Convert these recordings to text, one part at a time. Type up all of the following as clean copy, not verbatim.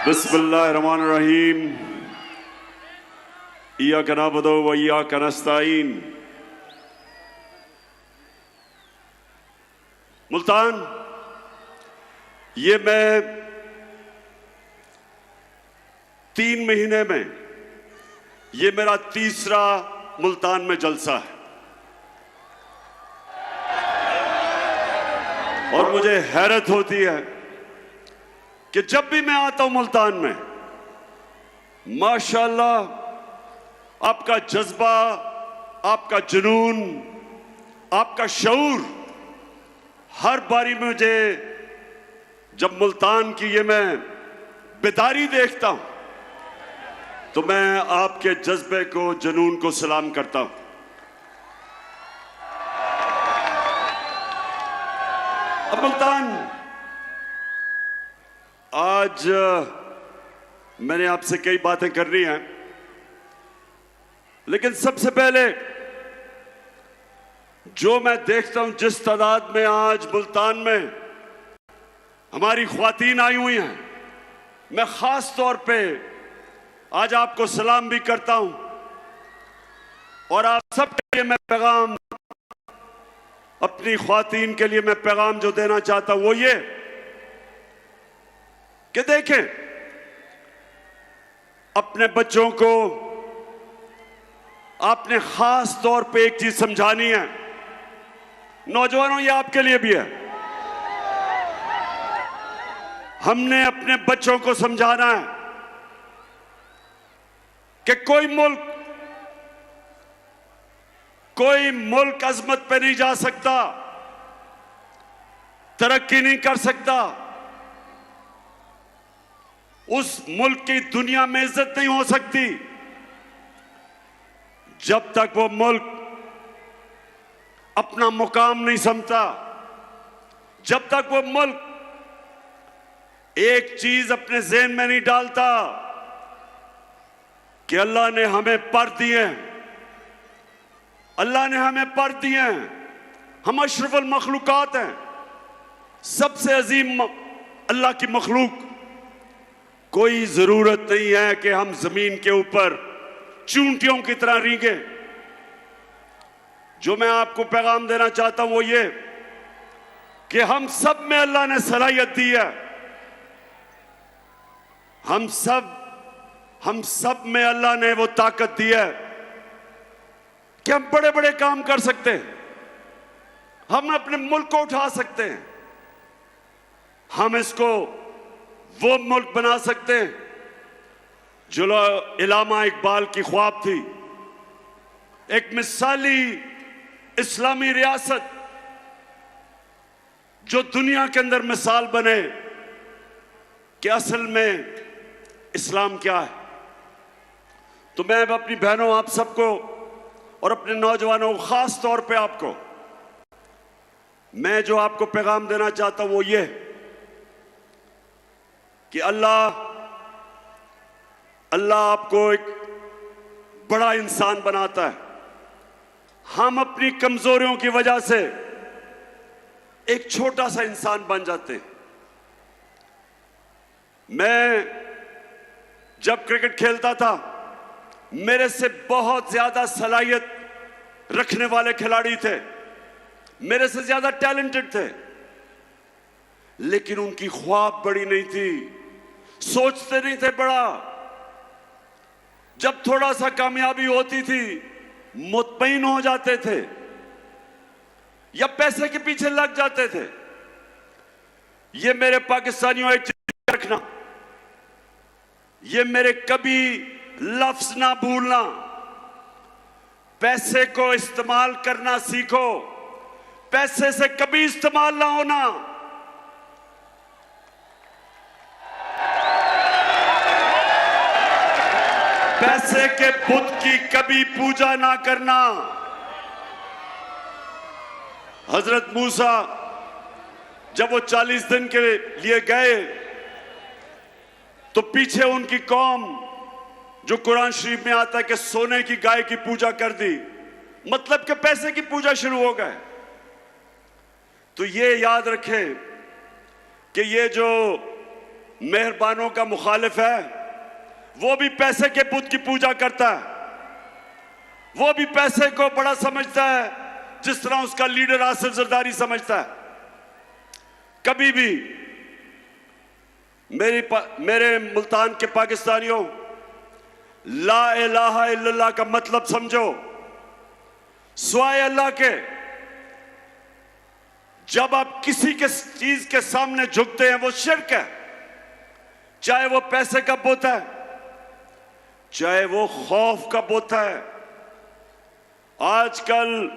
बिस्मिल्लाहिर्रहमानिर्रहीम। इय्याका नअबुदु व इय्याका नस्तईन। मुल्तान, ये मैं 3 महीने में ये मेरा तीसरा मुल्तान में जलसा है और मुझे हैरत होती है कि जब भी मैं आता हूं मुल्तान में, माशाअल्लाह आपका जज्बा, आपका जुनून, आपका शऊर हर बारी मुझे, जब मुल्तान की ये मैं बेदारी देखता हूं तो मैं आपके जज्बे को, जुनून को सलाम करता हूं। अब मुल्तान, आज मैंने आपसे कई बातें करनी हैं, लेकिन सबसे पहले जो मैं देखता हूं, जिस तादाद में आज मुल्तान में हमारी ख्वातीन आई हुई हैं, मैं खास तौर पे आज आपको सलाम भी करता हूं और आप सबके लिए मैं पैगाम, अपनी ख्वातीन के लिए मैं पैगाम जो देना चाहता हूं वो ये कि देखें, अपने बच्चों को आपने खास तौर पे एक चीज समझानी है। नौजवानों, ये आपके लिए भी है। हमने अपने बच्चों को समझाना है कि कोई मुल्क अजमत पे नहीं जा सकता, तरक्की नहीं कर सकता, उस मुल्क की दुनिया में इज्जत नहीं हो सकती जब तक वो मुल्क अपना मुकाम नहीं समझता, जब तक वो मुल्क एक चीज अपने ज़हन में नहीं डालता कि अल्लाह ने हमें पर दिए, अल्लाह ने हमें पर दिए हैं, हम अशरफुल मखलूकात हैं, सबसे अजीम अल्लाह की मखलूक। कोई जरूरत नहीं है कि हम जमीन के ऊपर चूंटियों की तरह रींगे। जो मैं आपको पैगाम देना चाहता हूं वो ये कि हम सब में अल्लाह ने सलाहियत दी है, हम सब में अल्लाह ने वो ताकत दी है कि हम बड़े बड़े काम कर सकते हैं, हम अपने मुल्क को उठा सकते हैं, हम इसको वो मुल्क बना सकते हैं जो इलामा इकबाल की ख्वाब थी, एक मिसाली इस्लामी रियासत जो दुनिया के अंदर मिसाल बने कि असल में इस्लाम क्या है। तो मैं अब अपनी बहनों, आप सबको और अपने नौजवानों, खास तौर पे आपको, मैं जो आपको पैगाम देना चाहता हूं वो ये कि अल्लाह आपको एक बड़ा इंसान बनाता है। हम अपनी कमजोरियों की वजह से एक छोटा सा इंसान बन जाते हैं। मैं जब क्रिकेट खेलता था, मेरे से बहुत ज्यादा सलाहियत रखने वाले खिलाड़ी थे, मेरे से ज्यादा टैलेंटेड थे, लेकिन उनकी ख्वाब बड़ी नहीं थी, सोचते नहीं थे बड़ा। जब थोड़ा सा कामयाबी होती थी मुतमईन हो जाते थे या पैसे के पीछे लग जाते थे। ये मेरे पाकिस्तानियों एक चीज रखना, ये मेरे कभी लफ्ज ना भूलना, पैसे को इस्तेमाल करना सीखो, पैसे से कभी इस्तेमाल ना होना। पैसे के बुत की कभी पूजा ना करना। हजरत मूसा जब वो 40 दिन के लिए गए तो पीछे उनकी कौम, जो कुरान शरीफ में आता है कि सोने की गाय की पूजा कर दी, मतलब कि पैसे की पूजा शुरू हो गए। तो ये याद रखें कि ये जो मेहरबानों का मुखालिफ है, वो भी पैसे के बुत की पूजा करता है, वो भी पैसे को बड़ा समझता है जिस तरह उसका लीडर आसिफ जरदारी समझता है। कभी भी मेरे मुल्तान के पाकिस्तानियों, ला इलाहा इल्लल्लाह का मतलब समझो। स्वाय अल्लाह के जब आप किसी के चीज के सामने झुकते हैं वो शिर्क है, चाहे वो पैसे का बुत है, चाहे वो खौफ का बुत है। आजकल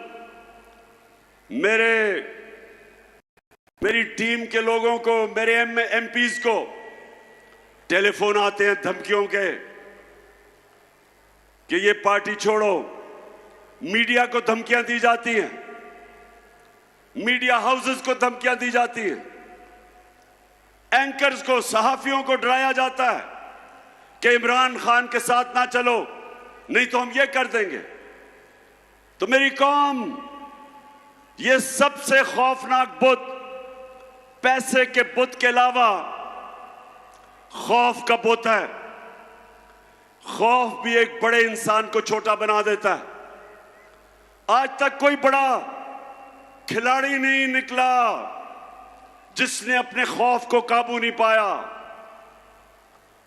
मेरी टीम के लोगों को, मेरे एमपीज को टेलीफोन आते हैं धमकियों के कि ये पार्टी छोड़ो। मीडिया को धमकियां दी जाती हैं, मीडिया हाउसेस को धमकियां दी जाती हैं, एंकर्स को, सहाफियों को डराया जाता है कि इमरान खान के साथ ना चलो नहीं तो हम ये कर देंगे। तो मेरी कौम, ये सबसे खौफनाक बुत पैसे के बुत के अलावा खौफ का बुत है। खौफ भी एक बड़े इंसान को छोटा बना देता है। आज तक कोई बड़ा खिलाड़ी नहीं निकला जिसने अपने खौफ को काबू नहीं पाया।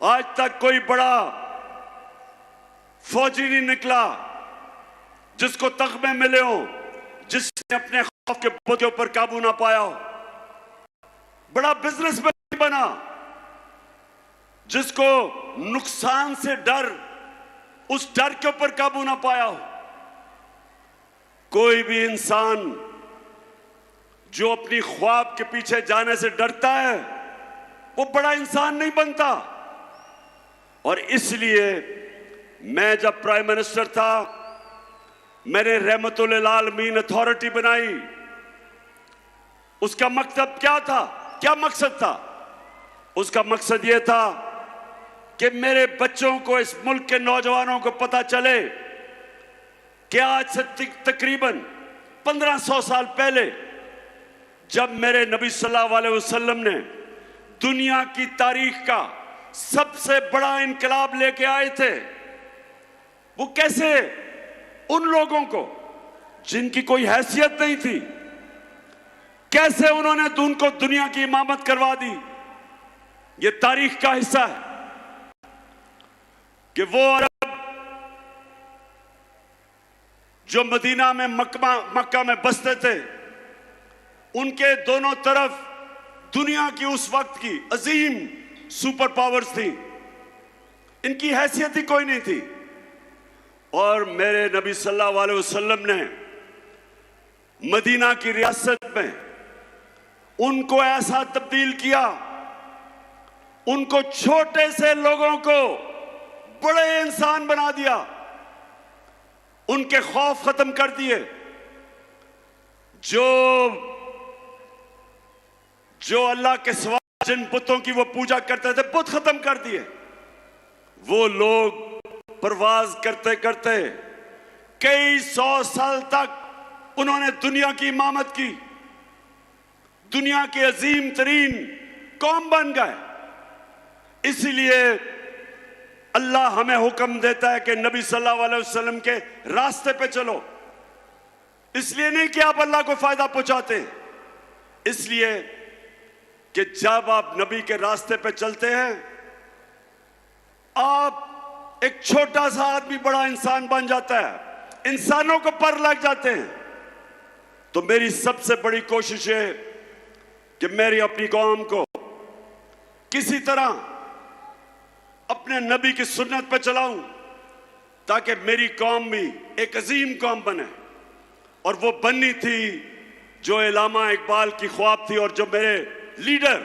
आज तक कोई बड़ा फौजी नहीं निकला जिसको तगमे मिले हो, जिसने अपने खौफ के बुत के ऊपर काबू ना पाया हो। बड़ा बिजनेसमैन बना जिसको नुकसान से डर, उस डर के ऊपर काबू ना पाया हो। कोई भी इंसान जो अपनी ख्वाब के पीछे जाने से डरता है वो बड़ा इंसान नहीं बनता। और इसलिए मैं जब प्राइम मिनिस्टर था, मैंने रहमतुल आलमीन अथॉरिटी बनाई। उसका मकसद क्या था? क्या मकसद था? उसका मकसद यह था कि मेरे बच्चों को, इस मुल्क के नौजवानों को पता चले कि आज से तकरीबन 1500 साल पहले जब मेरे नबी सल्लल्लाहु अलैहि वसल्लम ने दुनिया की तारीख का सबसे बड़ा इनकलाब लेके आए थे, वो कैसे उन लोगों को जिनकी कोई हैसियत नहीं थी, कैसे उन्होंने उनको दुनिया की इमामत करवा दी। ये तारीख का हिस्सा है कि वो अरब जो मदीना में, मक्का में बसते थे, उनके दोनों तरफ दुनिया की उस वक्त की अजीम सुपर पावर्स थी, इनकी हैसियत ही कोई नहीं थी। और मेरे नबी सल्लल्लाहु अलैहि वसल्लम ने मदीना की रियासत में उनको ऐसा तब्दील किया, उनको छोटे से लोगों को बड़े इंसान बना दिया, उनके खौफ खत्म कर दिए। जो अल्लाह के सिवा जिन बुतों की वो पूजा करते थे, बुत खत्म कर दिए। वो लोग परवाज करते करते कई 100 साल तक उन्होंने दुनिया की इमामत की, दुनिया के अजीम तरीन कौम बन गए। इसलिए अल्लाह हमें हुक्म देता है कि नबी सल्लल्लाहु अलैहि वसल्लम के रास्ते पे चलो। इसलिए नहीं कि आप अल्लाह को फायदा पहुंचाते, इसलिए कि जब आप नबी के रास्ते पे चलते हैं, आप एक छोटा सा आदमी बड़ा इंसान बन जाता है, इंसानों को पर लग जाते हैं। तो मेरी सबसे बड़ी कोशिश है कि मेरी अपनी कौम को किसी तरह अपने नबी की सुन्नत पे चलाऊं, ताकि मेरी कौम भी एक अजीम कौम बने। और वो बननी थी जो इलामा इकबाल की ख्वाब थी, और जो मेरे लीडर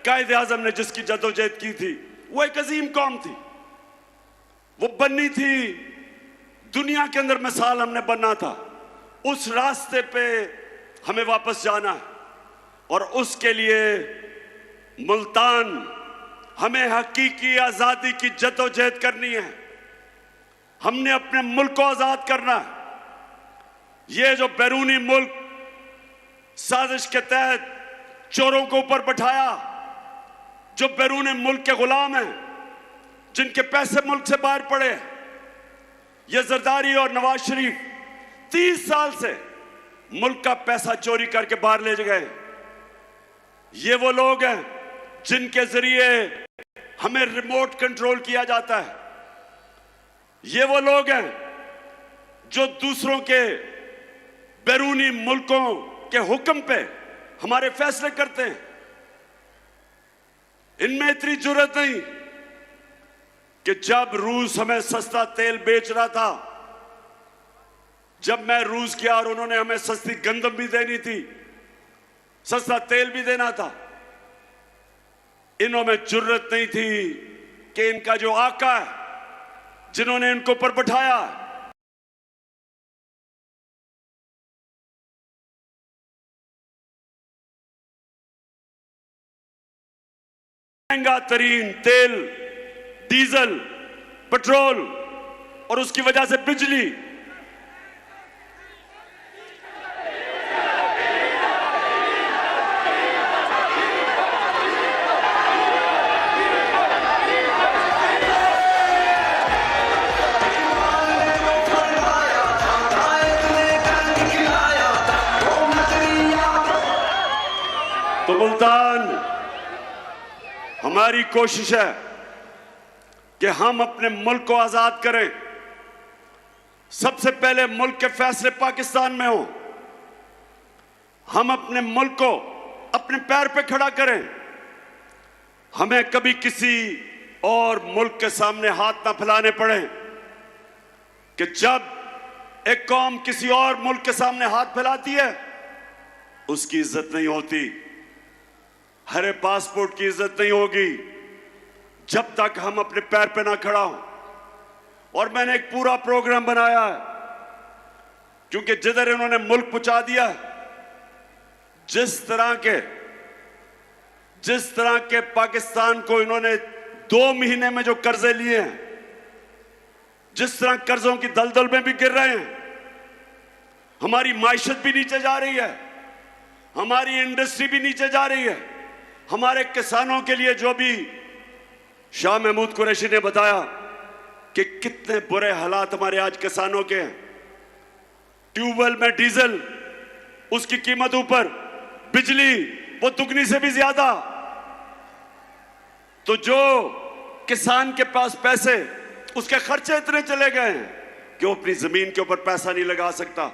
कायद आजम ने जिसकी जदोजहद की थी, वो एक अजीम कौम थी। वो बननी थी, दुनिया के अंदर मिसाल हमने बनना था। उस रास्ते पे हमें वापस जाना है, और उसके लिए मुल्तान हमें हकीकी आजादी की जदोजहद करनी है। हमने अपने मुल्क को आजाद करना है। ये जो बैरूनी मुल्क साजिश के तहत चोरों को ऊपर बैठाया, जो बैरून मुल्क के गुलाम हैं, जिनके पैसे मुल्क से बाहर पड़े, ये जरदारी और नवाज शरीफ 30 साल से मुल्क का पैसा चोरी करके बाहर ले गए। ये वो लोग हैं जिनके जरिए हमें रिमोट कंट्रोल किया जाता है। ये वो लोग हैं जो दूसरों के बैरूनी मुल्कों के हुक्म पे हमारे फैसले करते हैं। इनमें इतनी जुर्रत नहीं कि जब रूस हमें सस्ता तेल बेच रहा था, जब मैं रूस गया और उन्होंने हमें सस्ती गंदम भी देनी थी, सस्ता तेल भी देना था, इन्हों में जुर्रत नहीं थी कि इनका जो आका है, जिन्होंने इनको ऊपर बैठाया, महंगा तरीन तेल, डीजल, पेट्रोल और उसकी वजह से बिजली, तो मुल्तान, हमारी कोशिश है कि हम अपने मुल्क को आजाद करें। सबसे पहले मुल्क के फैसले पाकिस्तान में हो। हम अपने मुल्क को अपने पैर पे खड़ा करें। हमें कभी किसी और मुल्क के सामने हाथ ना फैलाने पड़े कि जब एक कौम किसी और मुल्क के सामने हाथ फैलाती है, उसकी इज्जत नहीं होती। हरे पासपोर्ट की इज्जत नहीं होगी जब तक हम अपने पैर पे ना खड़ा हो। और मैंने एक पूरा प्रोग्राम बनाया है, क्योंकि जिधर इन्होंने मुल्क पहुंचा दिया, जिस तरह के पाकिस्तान को इन्होंने 2 महीने में जो कर्जे लिए हैं, जिस तरह कर्जों की दलदल में भी गिर रहे हैं, हमारी माइशत भी नीचे जा रही है, हमारी इंडस्ट्री भी नीचे जा रही है। हमारे किसानों के लिए जो भी शाह महमूद कुरैशी ने बताया कि कितने बुरे हालात हमारे आज किसानों के हैं। ट्यूबवेल में डीजल, उसकी कीमत ऊपर, बिजली वो दुगनी से भी ज्यादा। तो जो किसान के पास पैसे, उसके खर्चे इतने चले गए हैं कि वो अपनी जमीन के ऊपर पैसा नहीं लगा सकता।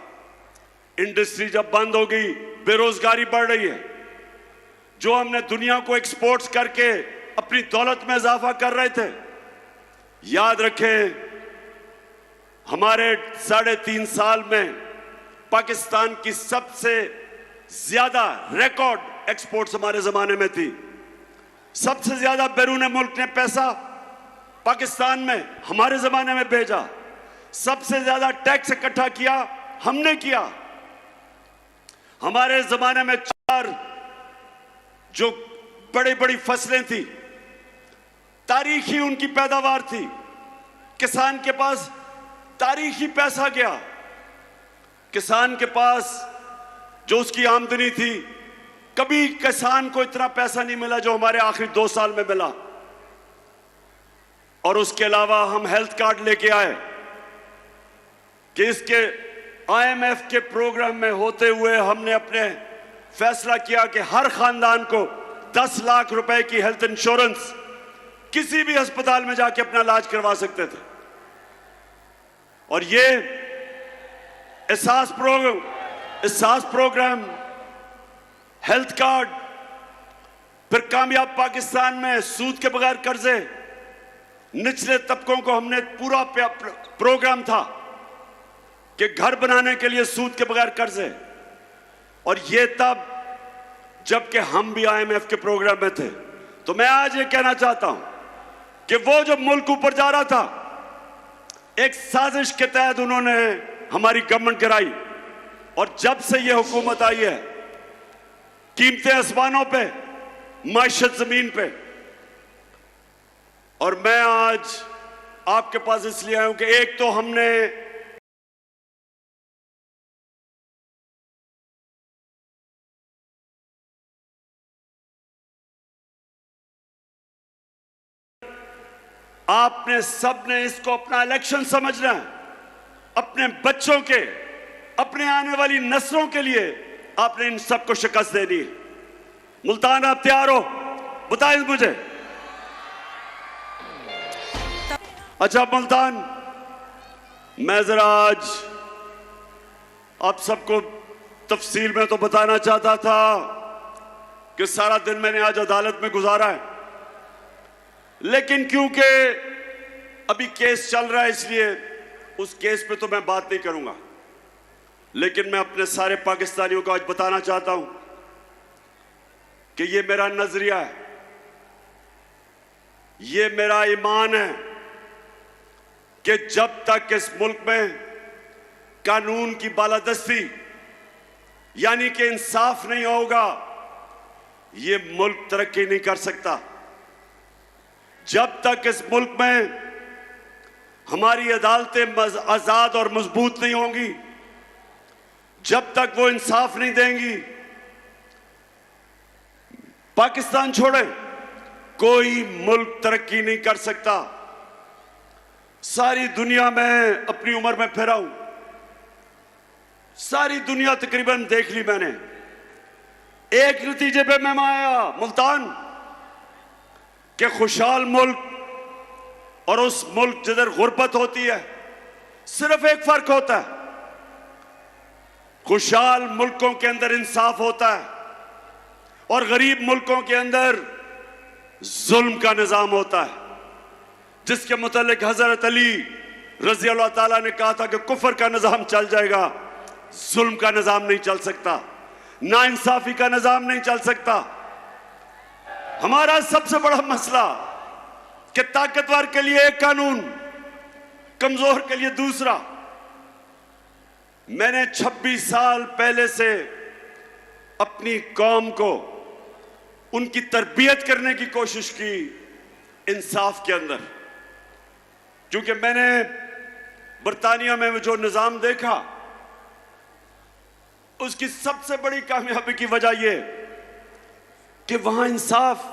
इंडस्ट्री जब बंद हो गई, बेरोजगारी बढ़ रही है। जो हमने दुनिया को एक्सपोर्ट्स करके अपनी दौलत में इजाफा कर रहे थे, याद रखें हमारे 3.5 साल में पाकिस्तान की सबसे ज्यादा रिकॉर्ड एक्सपोर्ट्स हमारे जमाने में थी। सबसे ज्यादा बैरून मुल्क ने पैसा पाकिस्तान में हमारे जमाने में भेजा। सबसे ज्यादा टैक्स इकट्ठा किया हमने किया। हमारे जमाने में 4 जो बड़ी बड़ी फसलें थी, तारीखी उनकी पैदावार थी। किसान के पास तारीखी पैसा गया। किसान के पास जो उसकी आमदनी थी, कभी किसान को इतना पैसा नहीं मिला जो हमारे आखिरी 2 साल में मिला। और उसके अलावा हम हेल्थ कार्ड लेके आए कि इसके IMF के प्रोग्राम में होते हुए हमने अपने फैसला किया कि हर खानदान को 10 लाख रुपए की हेल्थ इंश्योरेंस किसी भी अस्पताल में जाके अपना इलाज करवा सकते थे। और ये एहसास प्रोग्राम, हेल्थ कार्ड, फिर कामयाब पाकिस्तान में सूद के बगैर कर्जे, निचले तबकों को हमने पूरा प्रोग्राम था कि घर बनाने के लिए सूद के बगैर कर्जे। और ये तब जबकि हम भी IMF के प्रोग्राम में थे। तो मैं आज ये कहना चाहता हूं कि वो जो मुल्क ऊपर जा रहा था, एक साजिश के तहत उन्होंने हमारी गवर्नमेंट गिराई। और जब से ये हुकूमत आई है, कीमतें आसमानों पे, माइशत जमीन पे। और मैं आज आपके पास इसलिए आया हूं कि एक तो हमने आपने सबने इसको अपना इलेक्शन समझना है, अपने बच्चों के, अपने आने वाली नस्लों के लिए आपने इन सबको शिकस्त देनी है। मुल्तान, आप तैयार हो? बताएं मुझे। अच्छा मुल्तान, मैं जरा आज आप सबको तफसील में तो बताना चाहता था कि सारा दिन मैंने आज अदालत में गुजारा है, लेकिन क्योंकि अभी केस चल रहा है इसलिए उस केस पे तो मैं बात नहीं करूंगा। लेकिन मैं अपने सारे पाकिस्तानियों को आज बताना चाहता हूं कि ये मेरा नजरिया है, ये मेरा ईमान है कि जब तक इस मुल्क में कानून की बालादस्ती यानी कि इंसाफ नहीं होगा, ये मुल्क तरक्की नहीं कर सकता। जब तक इस मुल्क में हमारी अदालतें आजाद और मजबूत नहीं होंगी, जब तक वो इंसाफ नहीं देंगी, पाकिस्तान छोड़े कोई मुल्क तरक्की नहीं कर सकता। सारी दुनिया में अपनी उम्र में फिरा हूं, सारी दुनिया तकरीबन देख ली मैंने। एक नतीजे पे मैं आया मुल्तान कि खुशहाल मुल्क और उस मुल्क जिधर गुर्बत होती है, सिर्फ एक फर्क होता है, खुशहाल मुल्कों के अंदर इंसाफ होता है और गरीब मुल्कों के अंदर जुल्म का निजाम होता है, जिसके मुतालिक हजरत अली रजी अल्लाह ताला ने कहा था कि कुफर का निजाम चल जाएगा, जुल्म का निजाम नहीं चल सकता, नाइंसाफी का निजाम नहीं चल सकता। हमारा सबसे बड़ा मसला कि ताकतवर के लिए एक कानून, कमजोर के लिए दूसरा। मैंने 26 साल पहले से अपनी कौम को उनकी तरबियत करने की कोशिश की इंसाफ के अंदर, क्योंकि मैंने बरतानिया में जो निजाम देखा उसकी सबसे बड़ी कामयाबी की वजह यह कि वहां इंसाफ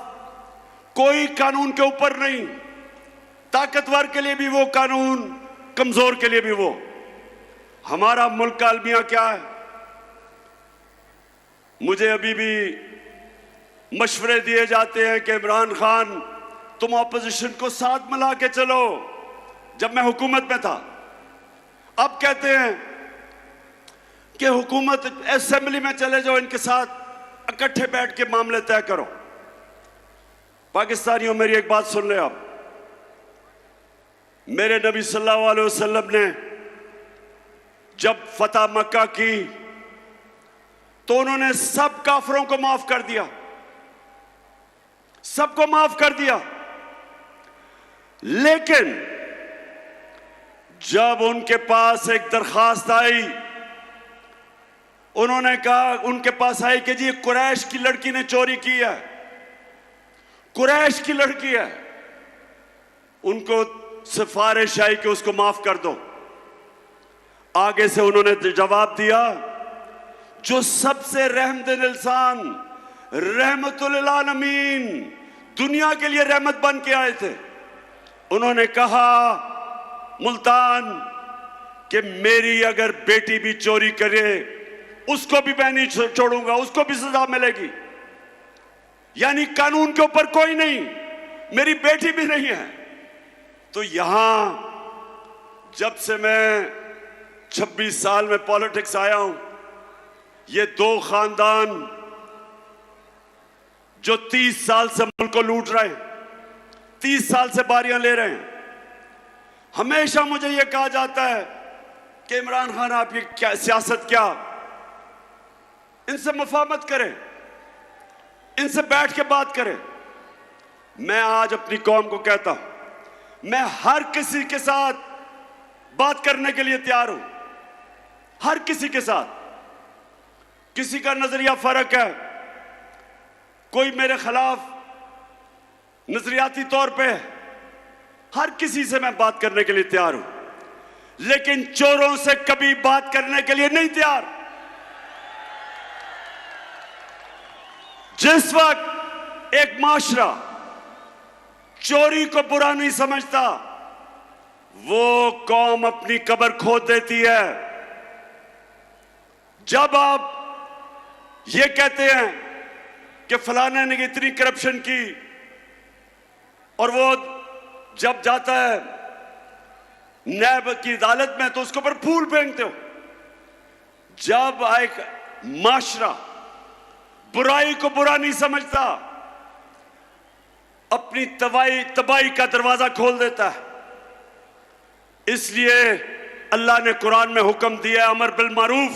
कोई कानून के ऊपर नहीं, ताकतवर के लिए भी वो कानून, कमजोर के लिए भी वो। हमारा मुल्क का अलमिया क्या है? मुझे अभी भी मशवरे दिए जाते हैं कि इमरान खान तुम ऑपोजिशन को साथ मिला के चलो। जब मैं हुकूमत में था, अब कहते हैं कि हुकूमत असेंबली में चले जाओ, इनके साथ इकट्ठे बैठ के मामले तय करो। पाकिस्तानियों, मेरी एक बात सुन ले आप। मेरे नबी सल्लल्लाहु अलैहि वसल्लम ने जब फतह मक्का की तो उन्होंने सब काफिरों को माफ कर दिया, सबको माफ कर दिया। लेकिन जब उनके पास एक दरखास्त आई, उन्होंने कहा, उनके पास आई कि जी कुरैश की लड़की ने चोरी की है, कुरैश की लड़की है, उनको सिफारिश आई कि उसको माफ कर दो। आगे से उन्होंने जवाब दिया, जो सबसे रहमदिल इंसान, रहमतुल आलमीन, दुनिया के लिए रहमत बन के आए थे, उन्होंने कहा मुल्तान कि मेरी अगर बेटी भी चोरी करे उसको भी मैं नहीं छोड़ूंगा, उसको भी सजा मिलेगी। यानी कानून के ऊपर कोई नहीं, मेरी बेटी भी नहीं है। तो यहां जब से मैं 26 साल में पॉलिटिक्स आया हूं, ये दो खानदान जो 30 साल से मुल्क को लूट रहे हैं, 30 साल से बारियां ले रहे हैं, हमेशा मुझे यह कहा जाता है कि इमरान खान आप ये क्या सियासत, क्या इनसे मुफाहमत करें, इनसे बैठ के बात करें। मैं आज अपनी कौम को कहता हूं, मैं हर किसी के साथ बात करने के लिए तैयार हूं, हर किसी के साथ। किसी का नजरिया फर्क है, कोई मेरे खिलाफ नजरियाती तौर पे, हर किसी से मैं बात करने के लिए तैयार हूं, लेकिन चोरों से कभी बात करने के लिए नहीं तैयार। जिस वक्त एक माशरा चोरी को बुरा नहीं समझता, वो कौम अपनी कब्र खोद देती है। जब आप ये कहते हैं कि फलाने ने इतनी करप्शन की, और वो जब जाता है नैब की अदालत में तो उसके ऊपर फूल फेंकते हो। जब एक माशरा बुराई को बुरा नहीं समझता, अपनी तबाही का दरवाजा खोल देता है। इसलिए अल्लाह ने कुरान में हुक्म दिया, अमर बिल मारूफ,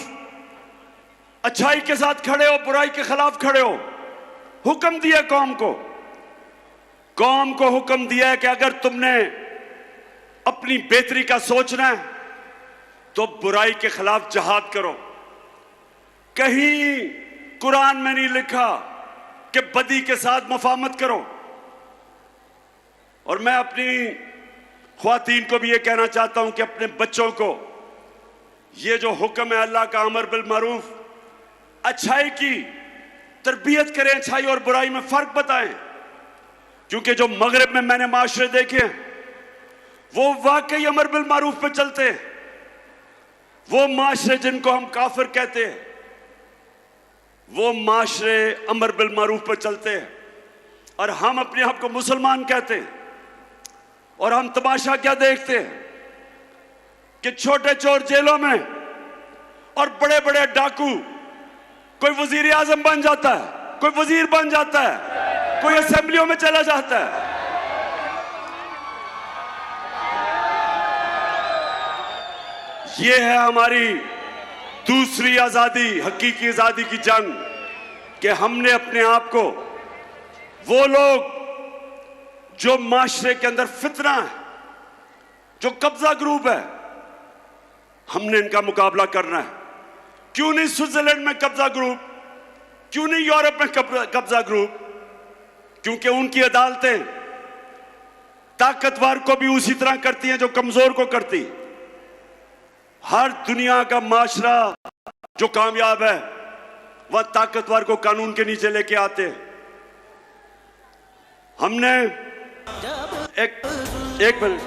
अच्छाई के साथ खड़े हो, बुराई के खिलाफ खड़े हो। हुक्म दिया कौम को हुक्म दिया है कि अगर तुमने अपनी बेहतरी का सोचना है तो बुराई के खिलाफ जहाद करो। कहीं कुरान में नहीं लिखा कि बदी के साथ मुफाहमत करो। और मैं अपनी ख्वातीन को भी ये कहना चाहता हूं कि अपने बच्चों को ये जो हुक्म है अल्लाह का, अमर बिल मारूफ, अच्छाई की तरबियत करें, अच्छाई और बुराई में फर्क बताएं। क्योंकि जो मगरिब में मैंने माशरे देखे हैं वो वाकई अमर बिल मारूफ पे चलते हैं। वो माशरे जिनको हम काफिर कहते हैं, वो माशरे अमर बिल मारूफ पे चलते हैं। और हम अपने आप को मुसलमान कहते हैं। और हम तमाशा क्या देखते हैं कि छोटे चोर जेलों में और बड़े बड़े डाकू, कोई वजीर आजम बन जाता है, कोई वजीर बन जाता है, कोई असेंबलियों में चला जाता है। ये है हमारी दूसरी आजादी, हकीकी आजादी की जंग, कि हमने अपने आप को, वो लोग जो माशरे के अंदर फितना है, जो कब्जा ग्रुप है, हमने इनका मुकाबला करना है। क्यों नहीं स्विट्जरलैंड में कब्जा ग्रुप, क्यों नहीं यूरोप में कब्जा ग्रुप? क्योंकि उनकी अदालतें ताकतवर को भी उसी तरह करती हैं जो कमजोर को करती। हर दुनिया का माशरा जो कामयाब है वह ताकतवर को कानून के नीचे लेके आते हैं। हमने एक मिनट,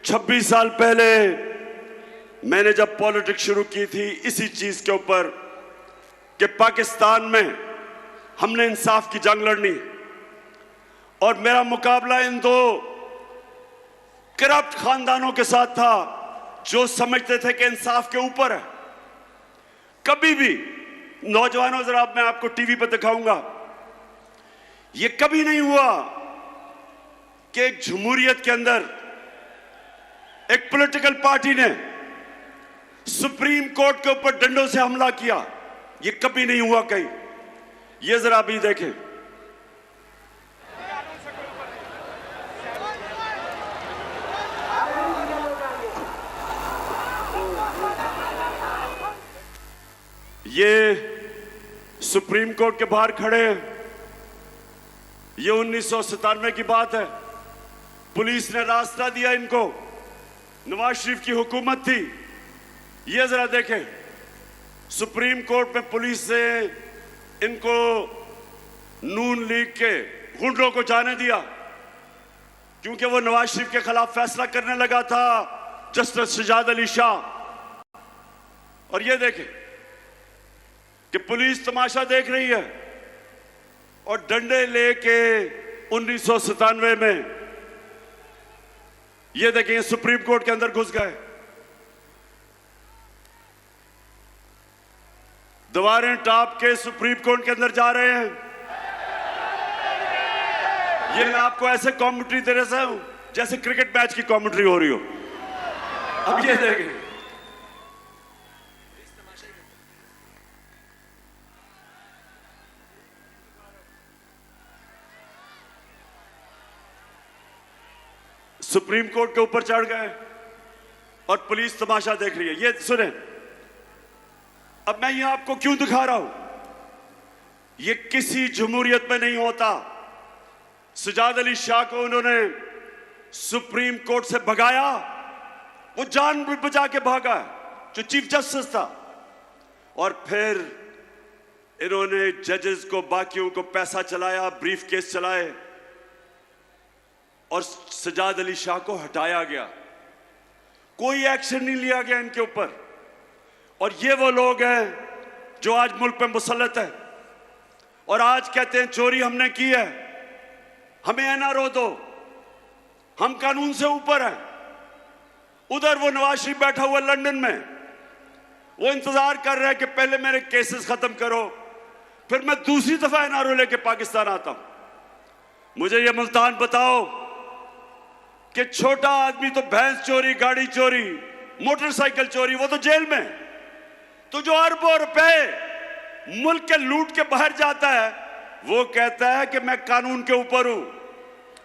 26 साल पहले मैंने जब पॉलिटिक्स शुरू की थी इसी चीज के ऊपर कि पाकिस्तान में हमने इंसाफ की जंग लड़नी, और मेरा मुकाबला इन दो करप्ट खानदानों के साथ था जो समझते थे कि इंसाफ के ऊपर है। कभी भी, नौजवानों जरा मैं आपको टीवी पर दिखाऊंगा, यह कभी नहीं हुआ कि एक जमहूरियत के अंदर एक पॉलिटिकल पार्टी ने सुप्रीम कोर्ट के ऊपर डंडों से हमला किया। यह कभी नहीं हुआ कहीं। यह जरा भी देखें, ये सुप्रीम कोर्ट के बाहर खड़े हैं। ये 1997 की बात है। पुलिस ने रास्ता दिया इनको, नवाज शरीफ की हुकूमत थी। ये जरा देखें, सुप्रीम कोर्ट में पुलिस ने इनको नून लीग के गुंडों को जाने दिया क्योंकि वो नवाज शरीफ के खिलाफ फैसला करने लगा था, जस्टिस सजाद अली शाह। और ये देखें कि पुलिस तमाशा देख रही है और डंडे लेके 1997 में ये देखें सुप्रीम कोर्ट के अंदर घुस गए। दीवारें टाप के सुप्रीम कोर्ट के अंदर जा रहे हैं। ये मैं आपको ऐसे कमेंट्री दे रहा हूं जैसे क्रिकेट मैच की कमेंट्री हो रही हो। अब ये देखें, सुप्रीम कोर्ट के ऊपर चढ़ गए और पुलिस तमाशा देख रही है। ये सुने, अब मैं ये आपको क्यों दिखा रहा हूं, ये किसी जमहूरियत में नहीं होता। सजाद अली शाह को उन्होंने सुप्रीम कोर्ट से भगाया, वो जान बचा के भागा, जो चीफ जस्टिस था। और फिर इन्होंने जजेस को, बाकियों को पैसा चलाया, ब्रीफ केस चलाए और सजाद अली शाह को हटाया गया, कोई एक्शन नहीं लिया गया इनके ऊपर। और ये वो लोग हैं जो आज मुल्क पे मुसल्लत है और आज कहते हैं चोरी हमने की है, हमें एनआरओ दो, हम कानून से ऊपर हैं। उधर वो नवाज शरीफ बैठा हुआ लंदन में, वो इंतजार कर रहा है कि पहले मेरे केसेस खत्म करो, फिर मैं दूसरी दफा एनआरओ लेके पाकिस्तान आता हूं। मुझे ये मुल्तान बताओ कि छोटा आदमी तो भैंस चोरी, गाड़ी चोरी, मोटरसाइकिल चोरी, वो तो जेल में। तो जो अरबों रुपए मुल्क के लूट के बाहर जाता है वो कहता है कि मैं कानून के ऊपर हूं।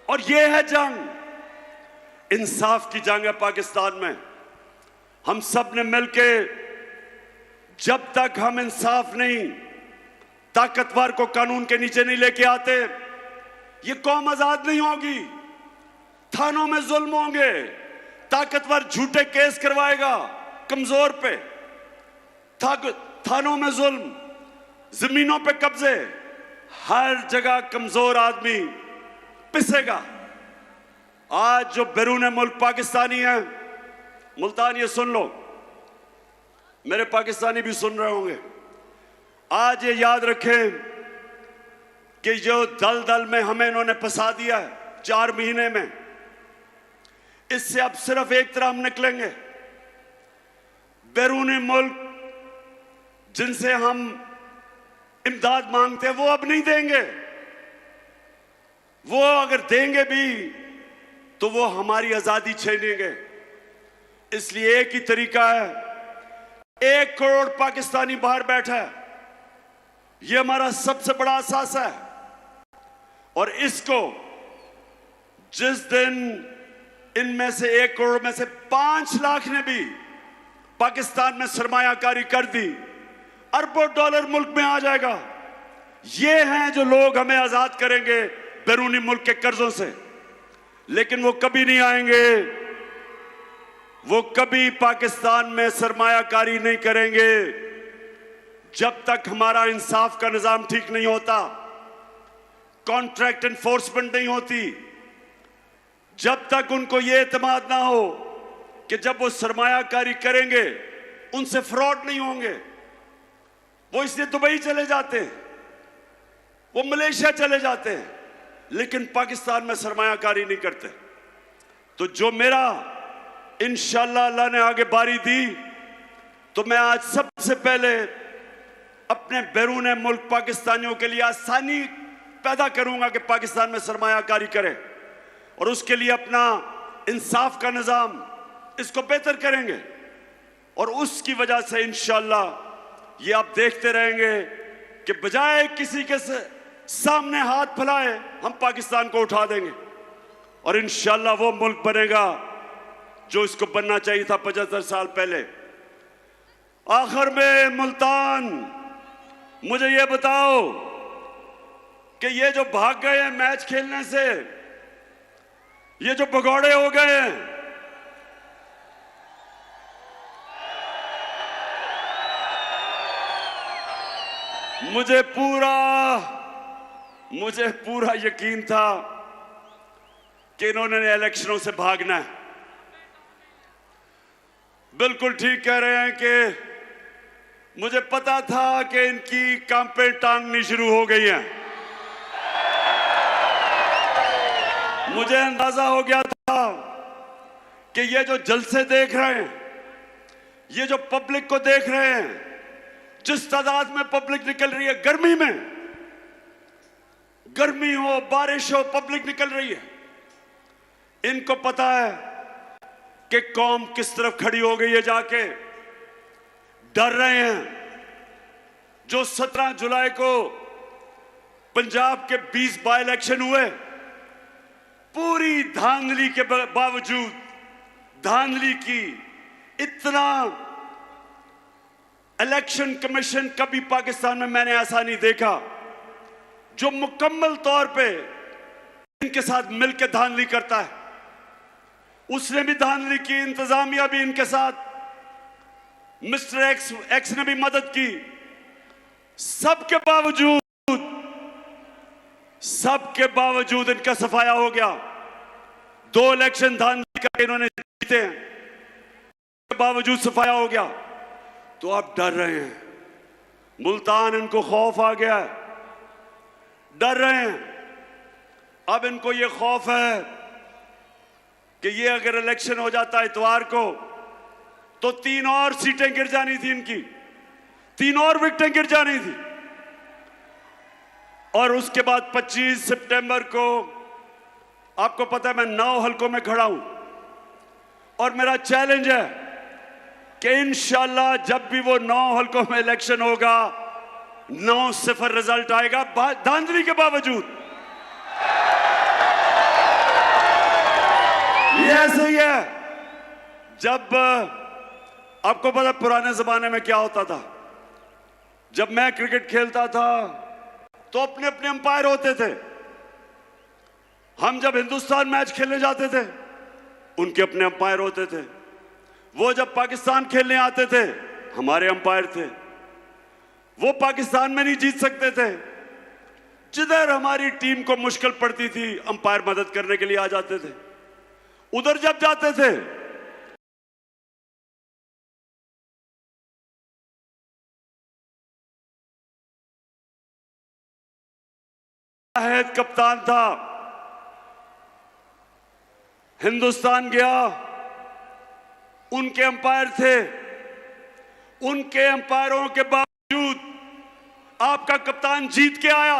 और ये है जंग, इंसाफ की जंग है पाकिस्तान में। हम सब ने मिलके, जब तक हम इंसाफ नहीं, ताकतवर को कानून के नीचे नहीं लेके आते, ये कौम आजाद नहीं होगी। थानों में जुल्म होंगे, ताकतवर झूठे केस करवाएगा कमजोर पे, थानों में जुल्म, जमीनों पे कब्जे, हर जगह कमजोर आदमी पिसेगा। आज जो बैरून मुल्क पाकिस्तानी है, मुल्तान ये सुन लो, मेरे पाकिस्तानी भी सुन रहे होंगे, आज ये याद रखें कि जो दल दल में हमें इन्होंने फंसा दिया है 4 महीने में, इससे अब सिर्फ एक तरह हम निकलेंगे। बैरूनी मुल्क जिनसे हम इमदाद मांगते हैं वो अब नहीं देंगे, वो अगर देंगे भी तो वो हमारी आजादी छीनेंगे। इसलिए एक ही तरीका है, 1 करोड़ पाकिस्तानी बाहर बैठा है, ये हमारा सबसे बड़ा असास है। और इसको जिस दिन इनमें से 1 करोड़ में से 5 लाख ने भी पाकिस्तान में सरमायाकारी कर दी, अरबों डॉलर मुल्क में आ जाएगा। ये हैं जो लोग हमें आजाद करेंगे बैरूनी मुल्क के कर्जों से। लेकिन वो कभी नहीं आएंगे, वो कभी पाकिस्तान में सरमायाकारी नहीं करेंगे जब तक हमारा इंसाफ का निजाम ठीक नहीं होता, कॉन्ट्रैक्ट एनफोर्समेंट नहीं होती, जब तक उनको ये एतमाद ना हो कि जब वो सरमायाकारी करेंगे उनसे फ्रॉड नहीं होंगे। वो इसलिए दुबई चले जाते हैं, वो मलेशिया चले जाते हैं, लेकिन पाकिस्तान में सरमायाकारी नहीं करते। तो जो मेरा इंशाअल्लाह अल्लाह ने आगे बारी दी, तो मैं आज सबसे पहले अपने बैरून मुल्क पाकिस्तानियों के लिए आसानी पैदा करूंगा कि पाकिस्तान में सरमायाकारी करें, और उसके लिए अपना इंसाफ का निजाम इसको बेहतर करेंगे। और उसकी वजह से इंशाअल्लाह ये आप देखते रहेंगे कि बजाय किसी के सामने हाथ फैलाए हम पाकिस्तान को उठा देंगे, और इंशाअल्लाह वो मुल्क बनेगा जो इसको बनना चाहिए था 75 साल पहले। आखिर में मुल्तान, मुझे ये बताओ कि ये जो भाग गए हैं मैच खेलने से, ये जो भगौड़े हो गए हैं, मुझे पूरा यकीन था कि इन्होंने इलेक्शनों से भागना है। बिल्कुल ठीक कह रहे हैं कि मुझे पता था कि इनकी कांपें टांगनी शुरू हो गई हैं। मुझे अंदाजा हो गया था कि ये जो जलसे देख रहे हैं, ये जो पब्लिक को देख रहे हैं, जिस तादाद में पब्लिक निकल रही है, गर्मी में, गर्मी हो बारिश हो, पब्लिक निकल रही है, इनको पता है कि कौम किस तरफ खड़ी हो गई है। जाके डर रहे हैं। जो 17 जुलाई को पंजाब के 20 बाई इलेक्शन हुए, पूरी धांधली के बावजूद, धांधली की, इतना इलेक्शन कमीशन कभी पाकिस्तान में मैंने ऐसा नहीं देखा जो मुकम्मल तौर पे इनके साथ मिलकर धांधली करता है। उसने भी धांधली की, इंतजामिया भी इनके साथ, मिस्टर एक्स ने भी मदद की। सबके बावजूद इनका सफाया हो गया। 2 इलेक्शन धांधली करके इन्होंने जीते हैं, के बावजूद सफाया हो गया, तो आप डर रहे हैं। मुल्तान इनको खौफ आ गया है, डर रहे हैं। अब इनको ये खौफ है कि ये अगर इलेक्शन हो जाता है इतवार को, तो 3 और सीटें गिर जानी थी इनकी, 3 और विकेटें गिर जानी थी। और उसके बाद 25 सितंबर को आपको पता है मैं 9 हलकों में खड़ा हूं, और मेरा चैलेंज है कि इंशाल्लाह जब भी वो 9 हलकों में इलेक्शन होगा, 9-0 रिजल्ट आएगा धांधली के बावजूद। ये ऐसे ही है। जब आपको पता पुराने जमाने में क्या होता था, जब मैं क्रिकेट खेलता था तो अपने अपने अंपायर होते थे। हम जब हिंदुस्तान मैच खेलने जाते थे, उनके अपने अंपायर होते थे। वो जब पाकिस्तान खेलने आते थे, हमारे अंपायर थे। वो पाकिस्तान में नहीं जीत सकते थे, जिधर हमारी टीम को मुश्किल पड़ती थी अंपायर मदद करने के लिए आ जाते थे। उधर जब जाते थे, शाहिद कप्तान था, हिंदुस्तान गया, उनके अंपायर थे। उनके अंपायरों के बावजूद आपका कप्तान जीत के आया।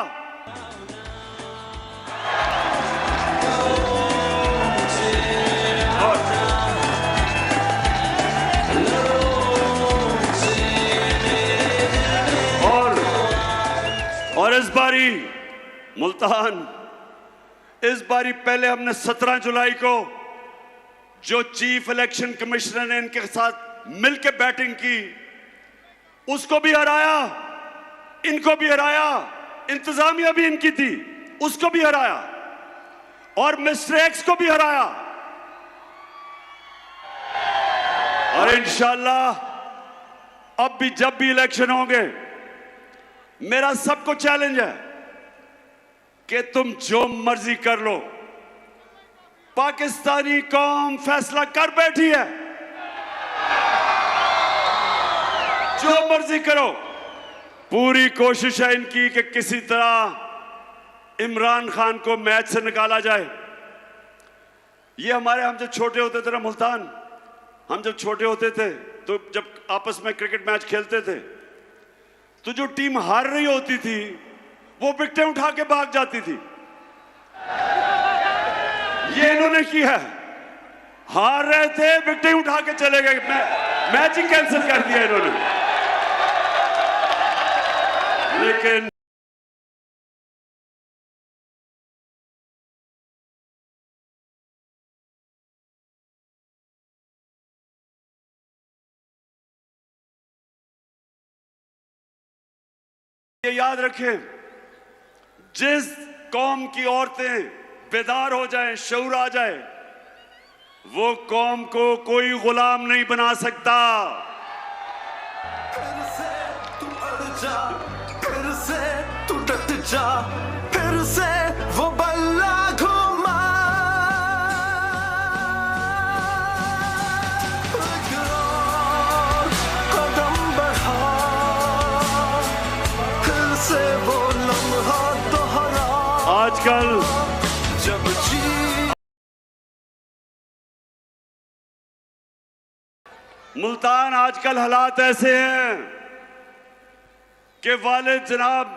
और इस बारी मुल्तान, इस बारी पहले हमने 17 जुलाई को जो चीफ इलेक्शन कमिश्नर ने इनके साथ मिलकर बैटिंग की, उसको भी हराया, इनको भी हराया, इंतजामिया भी इनकी थी, उसको भी हराया, और मिस्टर एक्स को भी हराया। और इंशाल्लाह अब भी जब भी इलेक्शन होंगे, मेरा सबको चैलेंज है कि तुम जो मर्जी कर लो, पाकिस्तानी कौम फैसला कर बैठी है। जो मर्जी करो, पूरी कोशिश है इनकी कि किसी तरह इमरान खान को मैच से निकाला जाए। ये हम जब छोटे होते थे ना मुल्तान, हम जब छोटे होते थे तो जब आपस में क्रिकेट मैच खेलते थे, तो जो टीम हार रही होती थी वो विकेटें उठा के भाग जाती थी। ये इन्होंने किया है, हार रहे थे, विकेटें उठा के चले गए, मैच ही कैंसिल कर दिया इन्होंने। लेकिन ये याद रखें, जिस कौम की औरतें बेदार हो जाएं, शऊर आ जाए, वो कौम को कोई गुलाम नहीं बना सकता। फिर से तू अड़ जा, फिर से तू डट जा, फिर से वो बल्ला घुमा। कदम बढ़ा, फिर से वो लम्हा दोहरा। आजकल जब जी मुल्तान, आजकल हालात ऐसे हैं कि वालिद जनाब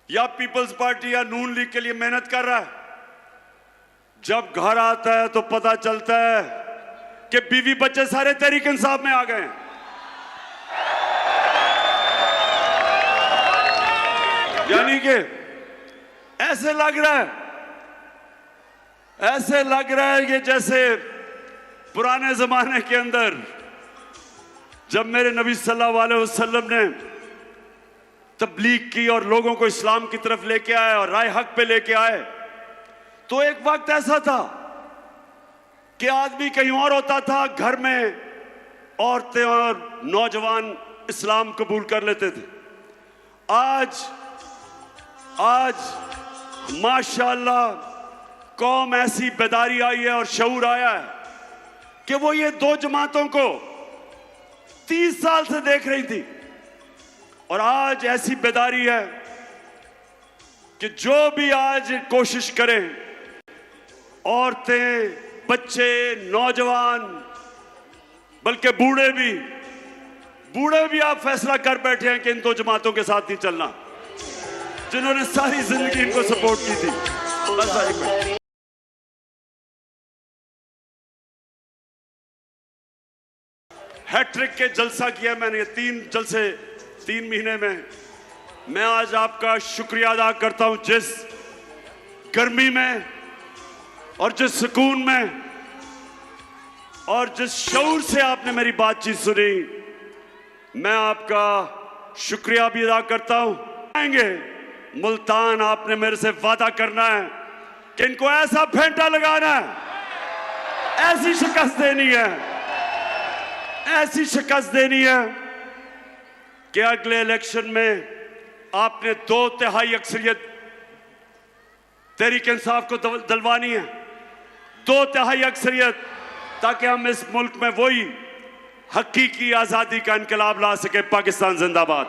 या पीपल्स पार्टी या नून लीग के लिए मेहनत कर रहा है, जब घर आता है तो पता चलता है कि बीवी बच्चे सारे तहरीक इंसाफ में आ गए हैं। यानी कि ऐसे लग रहा है कि जैसे पुराने जमाने के अंदर जब मेरे नबी सल्लल्लाहु अलैहि वसल्लम ने तबलीग की और लोगों को इस्लाम की तरफ लेके आए और राय हक पे लेके आए, तो एक वक्त ऐसा था कि आदमी कहीं और होता था, घर में औरतें और नौजवान इस्लाम कबूल कर लेते थे। आज माशाअल्लाह कौम ऐसी बेदारी आई है और शऊर आया है कि वो ये दो जमातों को 30 साल से देख रही थी, और आज ऐसी बेदारी है कि जो भी आज कोशिश करें, औरतें, बच्चे, नौजवान, बल्कि बूढ़े भी आप फैसला कर बैठे हैं कि इन दो जमातों के साथ नहीं चलना, जिन्होंने सारी जिंदगी इनको सपोर्ट की थी। बस एक मिनट। हैट्रिक के जलसा किया मैंने, 3 जलसे 3 महीने में। मैं आज आपका शुक्रिया अदा करता हूं, जिस गर्मी में और जिस सुकून में और जिस शऊर से आपने मेरी बातचीत सुनी, मैं आपका शुक्रिया भी अदा करता हूं। आएंगे मुल्तान, आपने मेरे से वादा करना है कि इनको ऐसा फेंटा लगाना है, ऐसी शिकस्त देनी है, ऐसी शिकस्त देनी है कि अगले इलेक्शन में आपने 2/3 अक्सरियत तहरीक इंसाफ को दिलवानी है, 2/3 अक्सरियत, ताकि हम इस मुल्क में वही हकीकी आजादी का इनकलाब ला सके। पाकिस्तान जिंदाबाद।